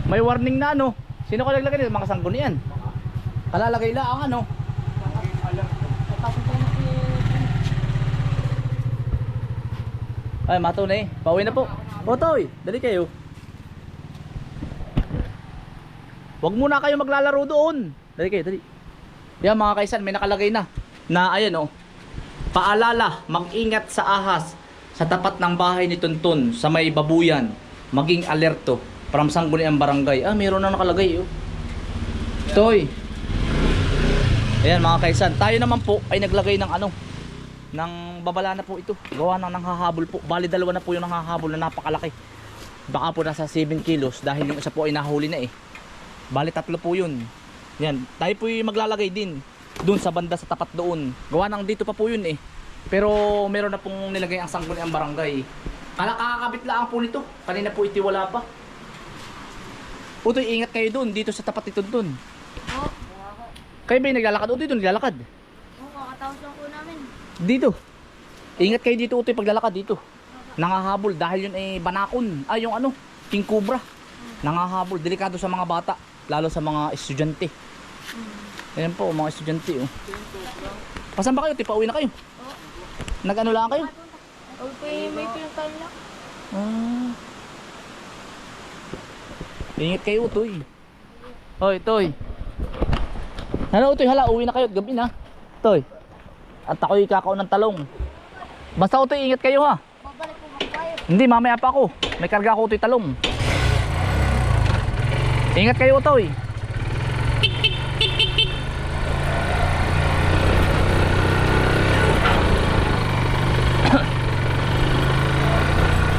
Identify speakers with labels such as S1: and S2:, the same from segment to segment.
S1: May warning na ano. Sino ka naglagay nito? Mga sanggunian. Kalalagay lang ang ano. Ay, matunay. Pauwi na po. Otoy, dali kayo. Huwag muna kayo maglalaro doon. Dali kayo, dali. Yan mga kaisan, may nakalagay na. Na ayan oh. Paalala, mag-ingat sa ahas sa tapat ng bahay ni Tuntun sa may babuyan. Maging alerto. From Sangguniang Barangay. Ah, meron na nakalagay oh. Toy. Ayan mga kaisan, tayo naman po ay naglagay ng ano, ng babala na po ito. Gawa ng nanghahabol po. Bali dalawa na po yung nanghahabol na napakalaki. Baka po nasa 7 kilos dahil yung isa po ay nahuli na eh. Bali tatlo po yun. Yan, tayo po yung maglalagay din doon sa banda sa tapat doon. Gawa ng dito pa po yun eh. Pero meron na pong nilagay ang Sangguniang Barangay. Kakakabit lang po nito. Kanina po iti wala pa. Utoy, ingat kayo doon dito sa tapat nito doon.
S2: Oo,
S1: Kayo ba yung naglalakad? Utoy, doon naglalakad.
S2: oo, kakatapos lang po namin.
S1: Dito. Ingat kayo dito, Utoy, paglalakad dito. Nangahabol dahil yun ay banakon. Ay, yung ano, king cobra. Nangahabol. Delikado sa mga bata. Lalo sa mga estudyante. Ayan po, mga estudyante. Oh. Pasan ba kayo? Pauwi na kayo?
S2: Oo.
S1: Nag-ano lang kayo?
S2: Okay, may pinuntahan lang.
S1: Ah. Ingat kayo, Utoy. Hoy, Toy. Hala, Utoy, hala, uwi na kayo at gabi na. Toy. At ako'y kakao ng talong. Basta, Utoy, ingat kayo ha.
S2: Babalik po ba kayo?
S1: Hindi, mamaya pa ako. May karga ako, Utoy, talong. Ingat kayo, Utoy.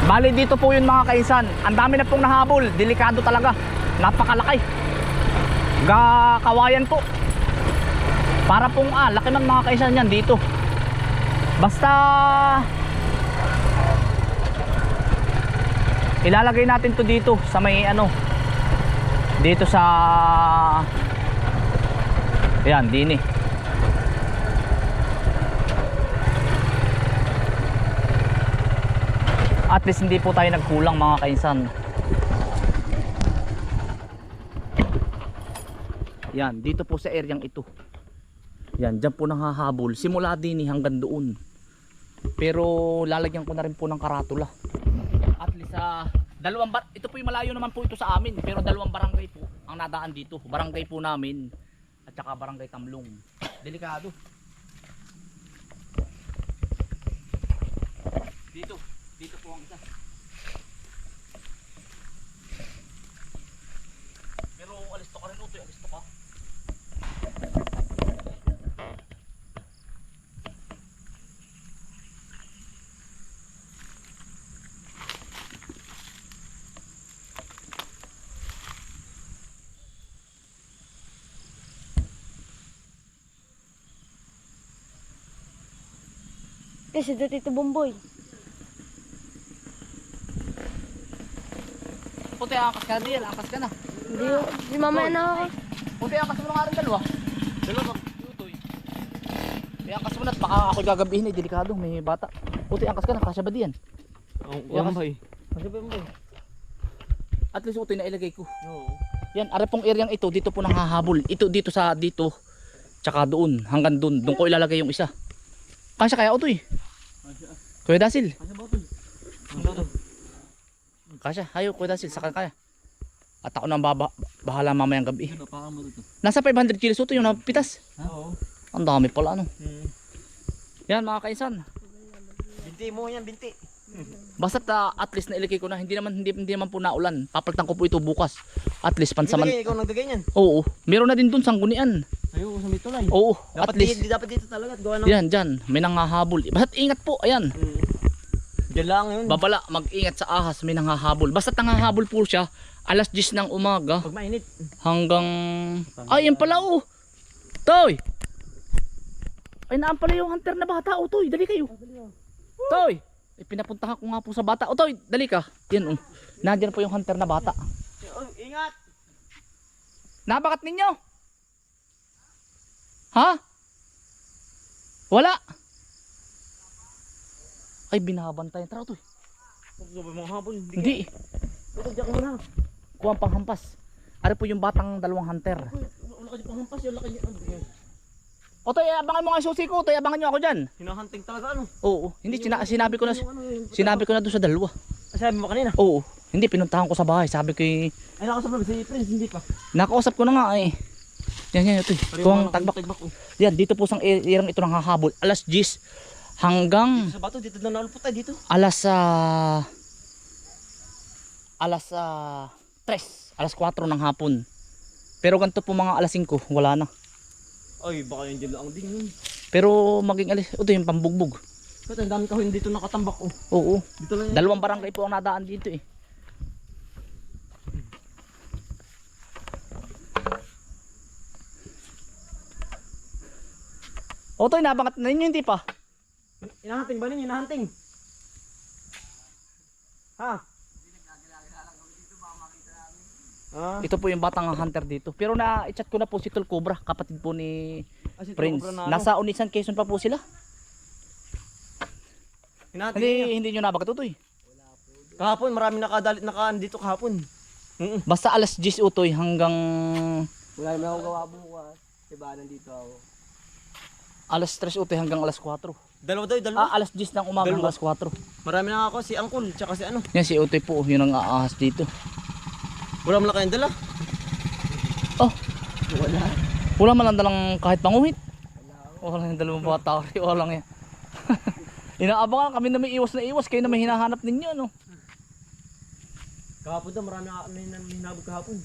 S1: Bali dito po yun mga kaisan. Ang dami na pong nahabol. Delikado talaga. Napakalaki. Kawayan po. Para pong laki ng mga kaisan yan dito. Basta ilalagay natin to dito sa may ano. Dito sa ayan, dini. At least hindi po tayo nagkulang mga kainsan. Yan, dito po sa areang ito. Yan, dyan po nanghahabol. Simula din hanggang doon. Pero lalagyan ko na rin po ng karatula. At least ito po yung malayo naman po ito sa amin. Pero dalawang barangay po ang nadaan dito. Barangay po namin at saka barangay Tamlong. Delikado. Dito po ang isa. Pero alisto ka rin, Utoy, alisto ka.
S2: Kasi dito ito Bomboy.
S1: Utoy, angkas ka na diyan, angkas ka na.
S2: Hindi yun. Si mamaya na ako.
S1: Utoy, angkas mo na nga rin dalawa. Dalawa, Utoy. Angkas mo na at baka ako gagabihin eh, delikado, may bata. Utoy, angkas ka na, kasya ba diyan?
S3: Yan ba eh?
S1: At least Utoy na ilagay ko.
S3: Oo.
S1: Yan, are pong areang ito, dito po nanghahabol. Ito dito sa dito. Tsaka doon, hanggang doon. Doon ko ilalagay yung isa. Kasya kaya Utoy? Kuya Dasil.
S3: Ano ba ito? Ano ba ito?
S1: Kasya, hayo Kuya Dasil, saka kaya. At ako nang bahala mamayang gabi.
S3: Napakan mo ito.
S1: Nasa 500 kilos Utoy yung napitas.
S3: Oo.
S1: Ang dami pala ano. Yan mga kaisan.
S3: Binti mo yan, binti.
S1: Basta at least nailagay ko na, hindi naman po naulan. Papalitan ko po ito bukas. At least pansaman.
S3: Ikaw nagdagay niyan.
S1: Oo, meron na din dun Sanggunian.
S3: Ayoko sa may tulay.
S1: Oo,
S3: Dapat
S1: at least.
S3: dapat dito talaga at gawa ng...
S1: Yan, dyan, may nanghahabol. Basta ingat po, ayan.
S3: Diyan lang yun.
S1: Babala, mag-ingat sa ahas, may nanghahabol. Basta nanghahabol po siya, alas 10 ng umaga
S3: Pag mainit.
S1: hanggang... Ay, yan pala oh. Toy! Ay, naan pala yung hunter na bata. Oh, Toy, dali kayo. Toy! Ay, pinapuntahan ko nga po sa bata. Oh, Toy, dali ka. Yan oh. Nandiyan po yung hunter na bata.
S3: Oh, ingat!
S1: Nabakat ninyo? Ha? Wala? Ay, binabantayan. Tara, Toy.
S3: Sabi mga hapon.
S1: Hindi.
S3: Ito, diyan ka muna.
S1: kuha ang panghampas. Ari po yung batang dalawang hunter.
S3: Wala ka di panghampas yun. Wala ka di ano yun.
S1: Otoy, abangan mo nga yung susi ko. Otoy, abangan nyo ako dyan.
S3: Hinahunting talaga ano.
S1: Oo, hindi, sinabi ko na, sinabi ko na doon sa dalawa.
S3: Sabi mo kanina.
S1: Oo, hindi, pinuntahan ko sa bahay. Sabi ko
S3: Ay nakasap na ba si Prince? Hindi pa.
S1: nakausap ko na nga eh. Yan, Otoy. Kuha ang tagbak.
S3: Oh.
S1: Yan, dito po sang irang ito nang hahabol. Alas 10 hanggang
S3: Sa bato dito na nalupot tayo dito.
S1: alas 3, alas 4 ng hapon. Pero ganito po mga alas 5, wala na.
S3: Ay baka yung dyan lang din yun.
S1: Pero maging alis, ito yung pambugbog.
S3: Kasi ang dami kahoy dito nakatambak oh.
S1: Oo,
S3: Dito lang yan.
S1: dalawang barangay po ang nadaan dito eh. Otoy, nabangat na ninyo, hindi pa.
S3: Hinahunting ba ninyo? Hinahunting? Ha? Ah,
S1: Ito po yung batang hunter dito. Pero na-chat ko na po si Tol Cobra, kapatid po ni
S3: si
S1: Prince.
S3: Cobra na ano?
S1: Nasa Unisan, Quezon pa po sila.
S3: Hinahunting niya.
S1: Hindi nyo nabagat, Utoy.
S3: Kahapon marami nakadalit dito kahapon.
S1: Basta alas 10 Utoy hanggang
S3: Wala naman akong gawa bukas. Diba nandito ako.
S1: alas 3 Utoy hanggang alas 4.
S3: Dalawa daw, dalawa.
S1: Alas 10 ng umaga hanggang alas 4.
S3: Marami na ako si Angkol tsaka si ano.
S1: Yan si Utoy po, yun ang aahas dito.
S3: Wala mo lang kayong dala.
S1: Oh, wala man lang dalang kahit panguhit. Wala yung dalawang bata. Wala lang yan. Inaabangan kami na may iwas na iwas. Kayo na may hinahanap ninyo, ano?
S3: Kahapon daw marami na hinabog kahapon.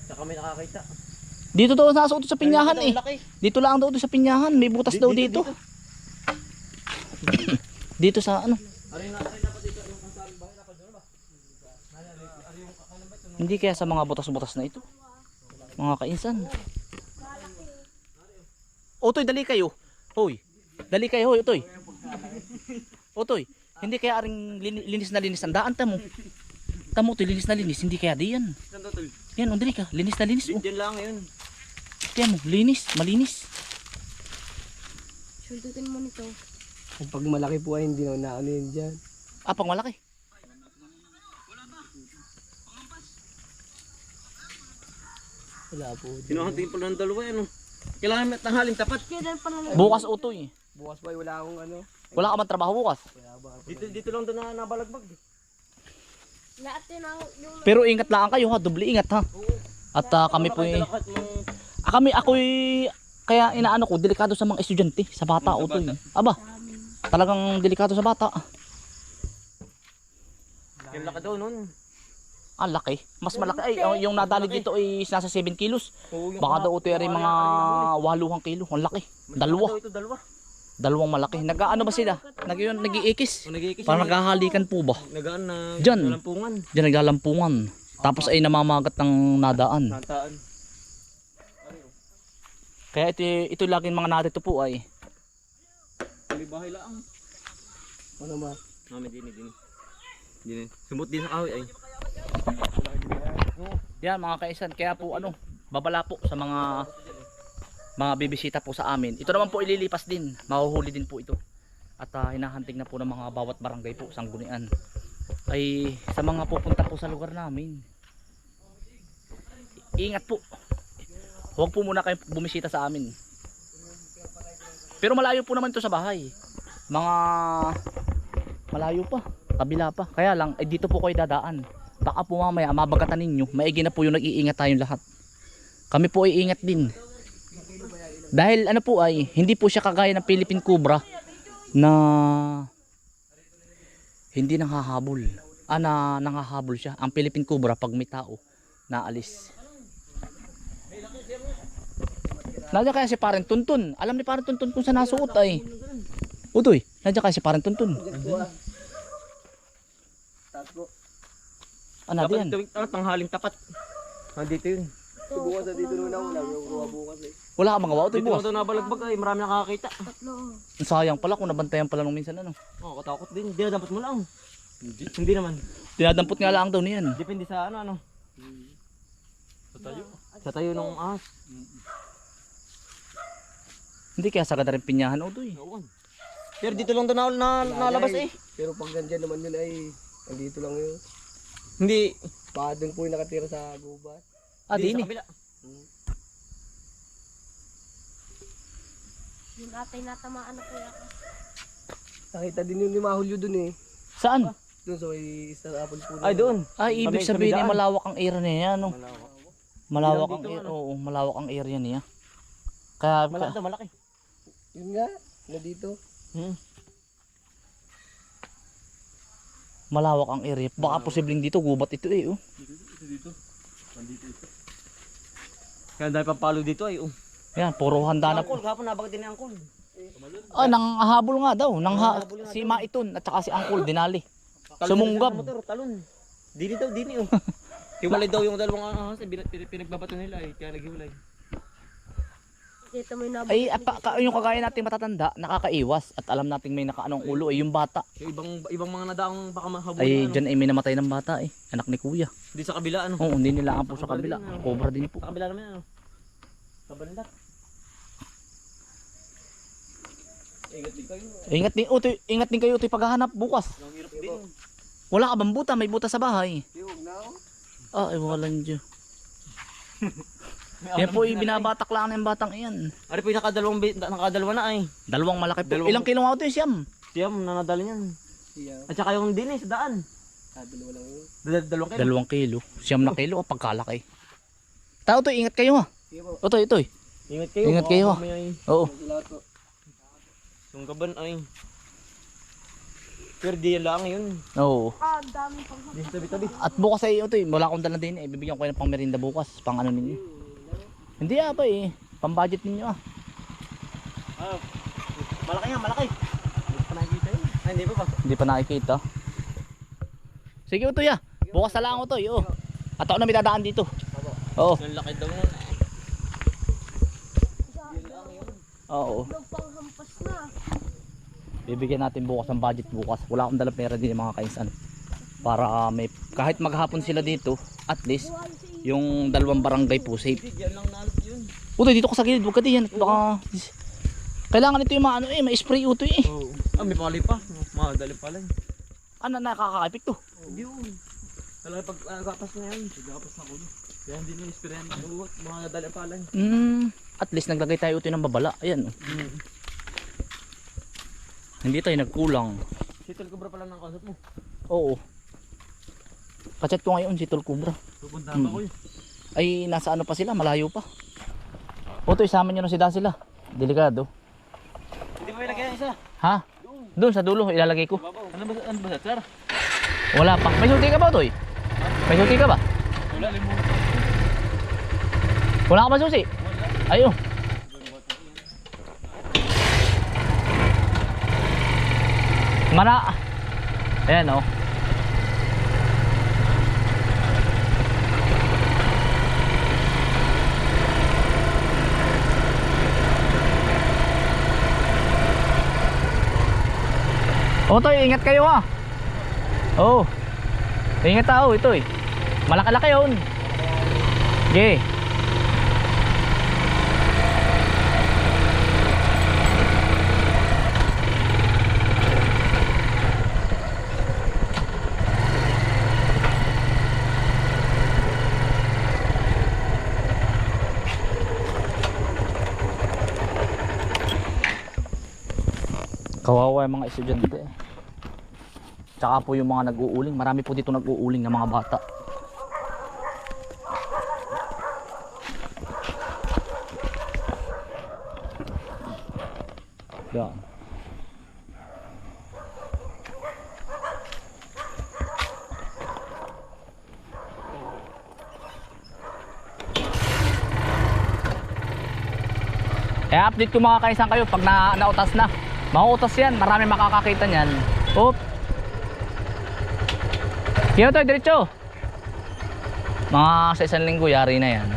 S3: Tsaka may nakakita.
S1: Dito daw nasa uto sa pinyahan eh.
S3: Laki.
S1: Dito lang daw uto sa pinyahan. May butas daw dito. Dito sa ano? Hindi kaya sa mga butas-butas na ito. Mga kainsan. Otoy, dali kayo. Hoy. Dali kayo, hoy, Otoy. Otoy, hindi kaya aring linis na linis ang daan tamo. Tamo to, linis na linis, hindi kaya diyan.
S3: Saan daw tol?
S1: Yan, o dali ka, linis na linis. Oh.
S3: Diyan lang ngayon.
S1: Kaya mo, linis, malinis.
S2: Sultutin mo nito.
S3: Pag malaki po ay hindi na ano yun dyan.
S1: Ah, pang malaki.
S3: Wala po. Sinuhunting pala ng dalawa ano. Kailangan may tanghaling tapat.
S2: Kailan pa naman?
S1: Bukas Otoy.
S3: Bukas pa wala akong ano.
S1: Wala ka man trabaho bukas.
S3: Dito lang doon na nabalagbag.
S2: Lahat yun ang yung...
S1: Pero ingat lang kayo ha, doble ingat ha. At kami po ako'y kaya inaano ko, delikado sa mga estudyante, sa bata Otoy. Aba, talagang delikado sa bata.
S3: Yung laki daw nun.
S1: Ah, laki. Mas malaki. Ay, yung nadali dito ay nasa 7 kilos.
S3: Oo, yung
S1: Baka daw Otoy ay mga 8 kilo. Ang laki. Dalawa.
S3: Ito dalawa.
S1: Dalawang malaki. Nag-ano ba sila? Nag-iikis.
S3: Nag-iikis.
S1: Parang nagkahalikan po ba?
S3: Nagaan na
S1: Diyan.
S3: lampungan.
S1: Diyan naglalampungan. Tapos ay namamagat ng nadaan.
S3: Nataan.
S1: Kaya ito laging mga narito po ay.
S3: Bahay lang. Ano ba? Mami din. Sumot din sa kahoy ay.
S1: Yan mga kaisan. Kaya po ano, babala po sa mga bibisita po sa amin. Ito naman po ililipas din. Mahuhuli din po ito. At hinahanting na po ng mga bawat barangay po, sanggunian. Ay sa mga pupunta po sa lugar namin. Ingat po. Huwag po muna kayo bumisita sa amin. Pero malayo po naman ito sa bahay. Mga malayo pa, kabila pa. Kaya lang, dito po kayo dadaan. Baka po mamaya mabagatan ninyo. Maigi na po yung nag-iingat tayong lahat. Kami po ay ingat din. Dahil ano po ay, hindi po siya kagaya ng Philippine Cobra na hindi nanghahabol. Nanghahabol siya. Ang Philippine Cobra pag may tao, naalis. Nandiyan kaya si Parang Tuntun. Alam ni Parang Tuntun kung saan nasuot ay. Utoy, nandiyan kaya si Parang Tuntun. Ano diyan?
S3: Tanghaling tapat. Nandito yun. Bukas na dito nung nauna. Bukas eh.
S1: Wala ka mga waw,
S3: Dito
S1: boss.
S3: lang daw nabalagbag ay marami nakakita.
S2: Tatlo.
S1: Sayang pala kung nabantayan pala nung minsan ano.
S3: Oh, katakot din. Dinadampot mo lang. Hindi naman.
S1: Dinadampot nga lang daw niyan.
S3: Depende sa ano. Sa tayo nung ahas.
S1: Hindi kaya sagad na rin pinyahan Utoy.
S3: Pero dito lang daw nalabas eh.
S4: Pero pag nandyan naman yun ay andito lang yun.
S3: Hindi.
S4: Baka doon po yung nakatira sa gubat.
S1: Ah,
S3: Di,
S1: din
S3: sa
S1: eh.
S3: kabila.
S2: Yung atay natamaan na kuya ko.
S4: Nakita din yun ni Mahulyo doon eh.
S1: Saan?
S4: Doon sa may Star Apple po.
S3: Ay, doon.
S1: Ay, ibig
S3: Kami-
S1: sabihin
S3: kami
S1: ay
S3: daan.
S1: malawak ang area niya, no? Malawak
S3: Dito,
S1: ang area.
S3: ano?
S1: Oo, malawak ang area niya. Kaya,
S3: Malaki daw, malaki.
S4: Yun nga, na dito.
S1: malawak ang area. Baka posibleng dito, gubat ito eh. Oh.
S3: Dito. Nandito ito. Kaya dahil papalo dito ay.
S1: Yan, puro handa na po.
S3: Angkol, kahapon nabagay din ang angkol.
S1: Ah, nanghabol nga daw. Si Maiton at saka si Angkol, dinali. Sumunggab.
S3: Motor, talon. Dini daw, dini oh. Hiwalay daw yung dalawang ahas, pinagbabato nila eh, kaya naghiwalay.
S2: Dito may nabot.
S1: Ay, yung kagaya nating matatanda, nakakaiwas. At alam nating may nakaanong ulo ay yung bata.
S3: Yung ibang mga nadaang baka mahabulin.
S1: Ay,
S3: ano.
S1: dyan ay may namatay ng bata eh. Anak ni kuya.
S3: Di sa kabila ano.
S1: Oo, hindi nila po sa kabila. Cobra din po.
S3: Sa kabila naman ano. Sa bandat. Ingat din kayo.
S1: Ingat din kayo utoy paghahanap bukas.
S3: Ang hirap din.
S1: Wala ka bang buta? May buta sa bahay.
S4: Yung now.
S1: Ah, ay walang Diyo. Yan po, binabatak lang ng batang iyan.
S3: Ari po yung nakadalawa na ay.
S1: Dalawang malaki po.
S3: Dalawang-
S1: Ilang kilo nga ito yung siyam?
S3: Siyam, nanadala niyan.
S4: Siya.
S3: At saka yung din eh, sa daan.
S4: Dalawa lang yun.
S3: Dalawang kayo.
S1: 2 kilo. Siyam na kilo, pagkalaki. Tao to, ingat kayo ha.
S4: Sige po.
S1: Ito.
S3: Ingat kayo.
S1: Ingat kayo,
S3: baka mamaya ay
S1: Oo.
S4: Salamat po.
S3: yung gaban ay. Pero di lang yun.
S1: Oo.
S2: Ah, dami pang
S3: Di tabi-tabi.
S1: At bukas ay ito, wala akong dala din eh. Bibigyan ko kayo ng pang merienda bukas. Pang ano ninyo. Hindi pa eh. Pang budget ninyo ah.
S3: Ah, malaki nga, malaki. Hindi pa nakikita yun. Ay, hindi pa ba?
S1: Hindi pa nakikita. Sige ito ya. Bukas na lang ako to. Oo. At ako na may dadaan dito. Oo.
S3: Yung laki daw nun.
S1: Oo.
S2: nagpanghampas na.
S1: Bibigyan natin bukas ang budget bukas. Wala akong dalang pera din mga kainsan. Para may kahit maghapon sila dito, at least yung 2 barangay po safe.
S3: Hindi, yan lang nalos yun.
S1: Utoy dito ko sa gilid, huwag ka diyan. Baka kailangan ito yung mga ano eh, may spray utoy eh.
S3: Oo. Ah, may pali pa. Madali pala yun.
S1: Ano nakakakipik to?
S3: Hindi yun. Talaga pag gapas na yan. Gapas na kulo. Kaya hindi nyo ispirahan ng buwat. Mga nadali pala yun.
S1: At least naglagay tayo utoy ng babala. Ayan. Hindi tayo nagkulang.
S3: Si Tol Cobra pala ng kausap mo.
S1: Oo. Kachat ko ngayon si Tol Cobra.
S3: Pupuntahan ba ko yun?
S1: Ay nasa ano pa sila, malayo pa. Utoy, sama nyo na si Dan sila. Delikado.
S3: Hindi mo ilagay ang isa.
S1: Ha? Doon sa dulo, ilalagay ko.
S3: Ano ba sir?
S1: Wala pa. May sulti ka ba, Toy? May sulti ka ba?
S3: Wala, limon.
S1: Wala ka ba susi? Ayun. Mana. Ayan oh. Toy, ingat kayo ha. Oh. Ingat tao ito eh. Malaki-laki yun. Okay. Kawawa yung mga estudyante. Tsaka po yung mga nag-uuling. Marami po dito nag-uuling ng mga bata. Yan. Kaya update ko mga kaisan kayo pag nautas na. Mauutas yan, marami makakakita niyan. Oop. Sino to, diretso. Mga sa 1 linggo yari na yan.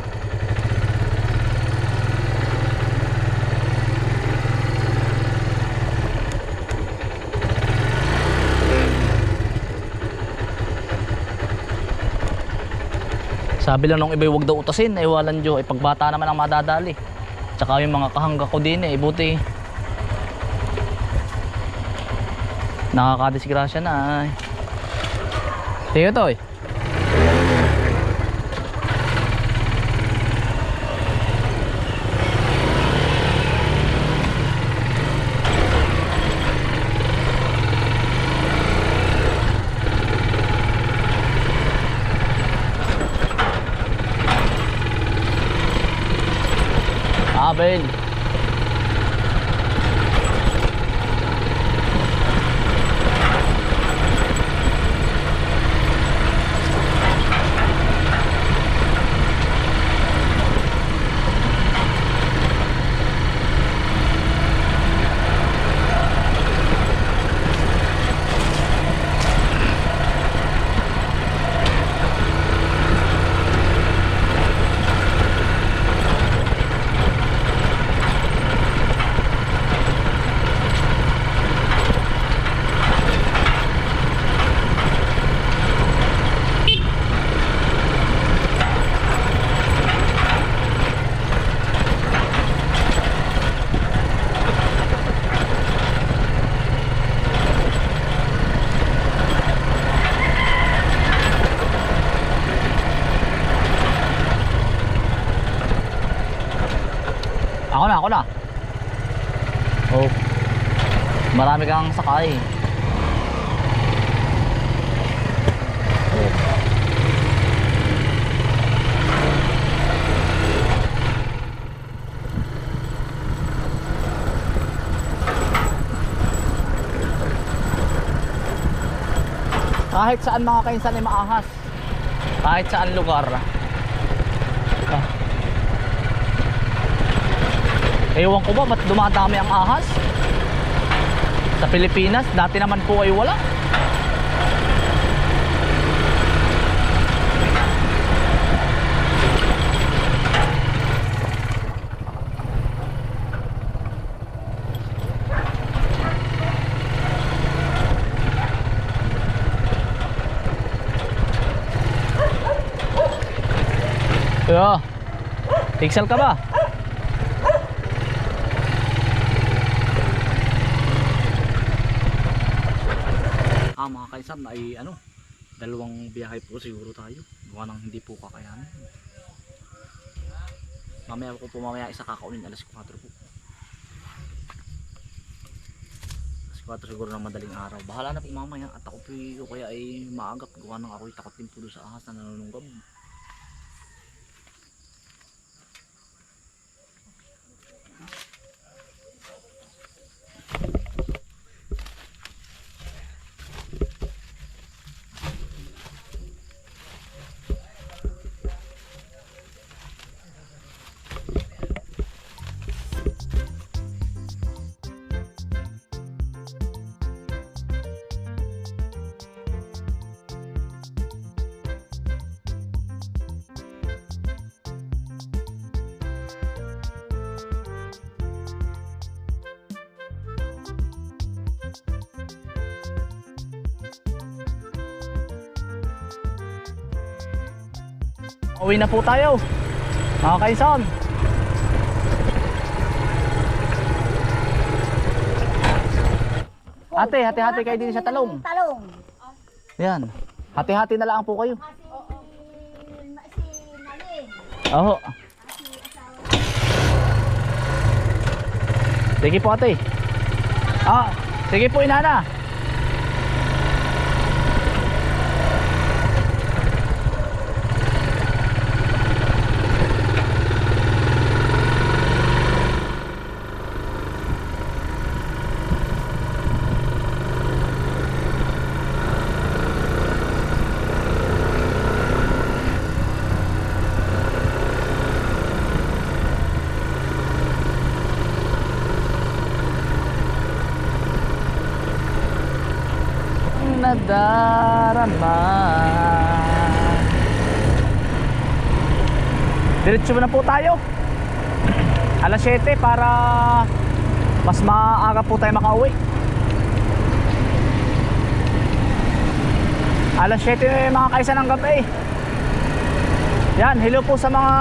S1: Sabi lang nung iba huwag daw utasin, ay walang Diyo, ay pagbata naman ang madadali. Tsaka yung mga kahangga ko din eh, buti. Nakakadisgrasya na ay. Tiyo to eh. Abel. Ako na. Oh. Marami kang sakay. Oh. Kahit saan mga kainsan ay maahas. Kahit saan lugar. Ewan ko ba ba't dumadami ang ahas sa Pilipinas? Dati naman po ay wala. Yo, Pixel ka ba? Mga kaisan ay dalawang biyahe po siguro tayo. Gawa ng hindi po kakayanin. Mamaya ko po isa kakaunin alas 4 po. Alas 4 siguro ng madaling araw. Bahala na po mamaya at ako po kaya ay maagap. Gawa ng ako'y takot din po doon sa ahas na nanununggab. Uwi na po tayo mga kaisan. Ate, hati-hati kayo din sa talong. Yan, hati-hati na lang po kayo. Oo. Sige po ate. Sige po inana. Nadarama. Diretso na po tayo. Alas 7 para mas maaga po tayo makauwi. Alas 7 mga kaisan ng gabi. Yan, hello po sa mga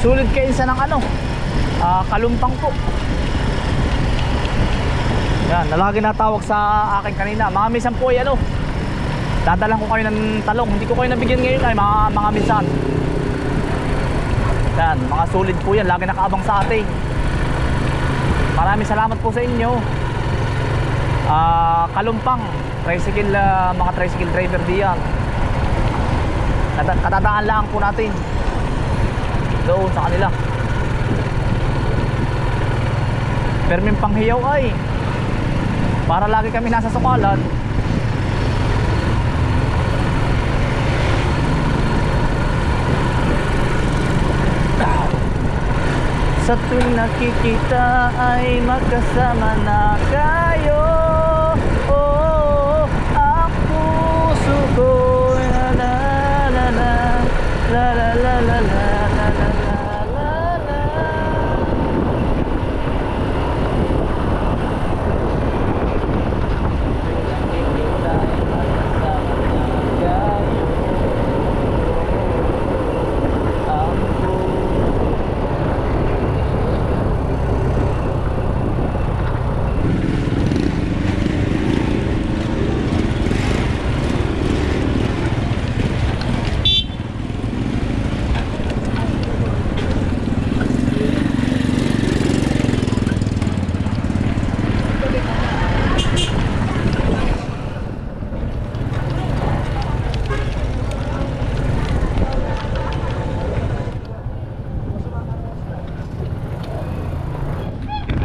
S1: sulit kainsan ng Kalumpang po. Yan, nalagi natawag sa akin kanina. Mga minsan po ay dadalang ko kayo ng talong. Hindi ko kayo nabigyan ngayon ay mga minsan. Yan, mga solid po yan. Lagi nakaabang sa atin. Maraming salamat po sa inyo. Kalumpang, tricycle, mga tricycle driver diyan. Katadaan lang po natin doon sa kanila. Perming panghiyaw ay. Para lagi kami nasa sukalan. Sa tuwing nakikita ay magkasama na kayo. Oh, ang puso ko la la la la la la la la la la la la. Nakikita ay magkasama na kayo.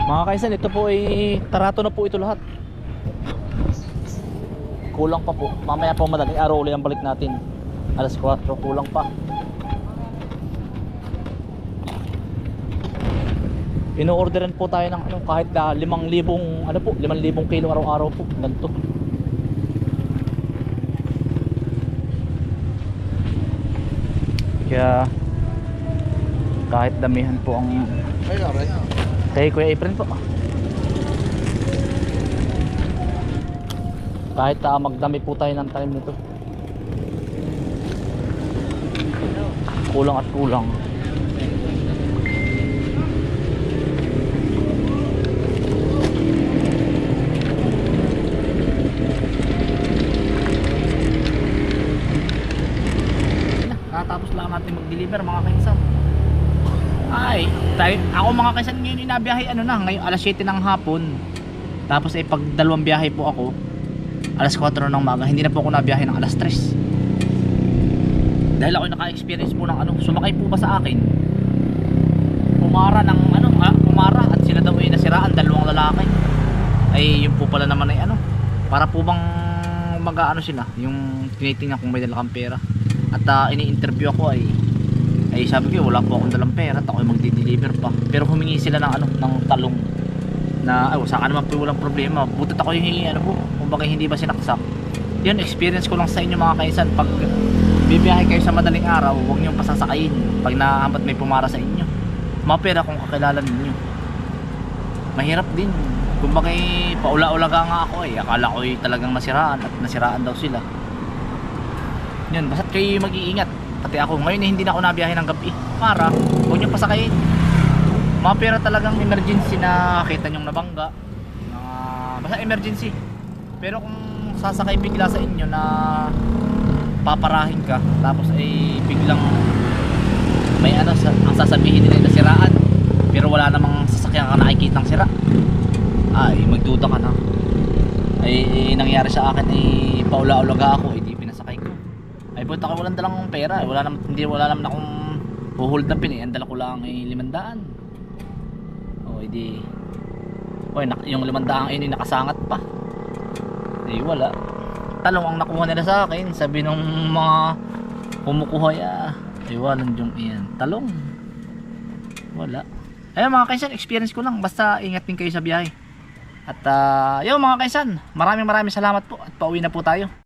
S1: Ang mga kaisan, ito po ay tarato na po ito lahat. Kulang pa po. Mamaya po madaling araw ulit ang balik natin. Alas 4, kulang pa. Ino-orderan po tayo ng ano, kahit na 5,000 ano po, 5,000 kilo araw-araw po. Ganito. Kaya kahit damihan po ang kay Kuya Efren po. Kahit magdami po tayo ng time nito. Kulang at kulang. Tapos lang natin mag-deliver mga kaisan. Ay, ako mga kaisan ngayon inabiyahe ngayon alas 7 ng hapon. Tapos ay pag dalawang biyahe po ako, alas 4 ng umaga, hindi na po ako nabiyahe ng alas 3. Dahil ako naka-experience po ng sumakay po ba sa akin? Pumara ng pumara at sila daw ay nasiraan, dalawang lalaki. Ay yun po pala naman ay para po bang mag-aano sila, yung tinitingnan kung may dala kang pera. At ini-interview ako ay sabi ko wala po akong dalang pera at ako ay magdi-deliver pa. Pero humingi sila ng ng talong na saka naman po walang problema. Butot ako yung kumbaga hindi ba sinaksak. Yun, experience ko lang sa inyo mga kaisan. Pag bibiyahe kayo sa madaling araw, huwag niyong pasasakayin pag nahambat may pumara sa inyo. Mapera kung kakilala ninyo. Mahirap din. Kumbaga paula-ulaga nga ako akala ko talagang nasiraan at nasiraan daw sila. Yun, basta't kayo mag-iingat. Pati ako, ngayon hindi na ako nabiyahe ng gabi. Para, huwag nyo pasakayin. Mga pera talagang emergency na kita nyong nabangga. Basta emergency. Pero kung sasakay bigla sa inyo na paparahin ka, tapos ay biglang may ang sasabihin nila na siraan, pero wala namang sasakyan ka nakikita ng sira, ay magduda ka na. Ay nangyari sa akin paula-ulaga ako, hindi pinasakay ko. Ay buta ko walang dalang pera, wala naman akong hold upin ang dala ko lang ay 500. O hindi yung 500 ay nakasangat pa. Ay wala. Talong ang nakuha nila sa akin, sabi nung mga kumukuha ay walang yung iyan. Talong. Wala. Ayun mga kaisan, experience ko lang, basta ingat din kayo sa biyahe. At yun mga kaisan, maraming salamat po at pauwi na po tayo.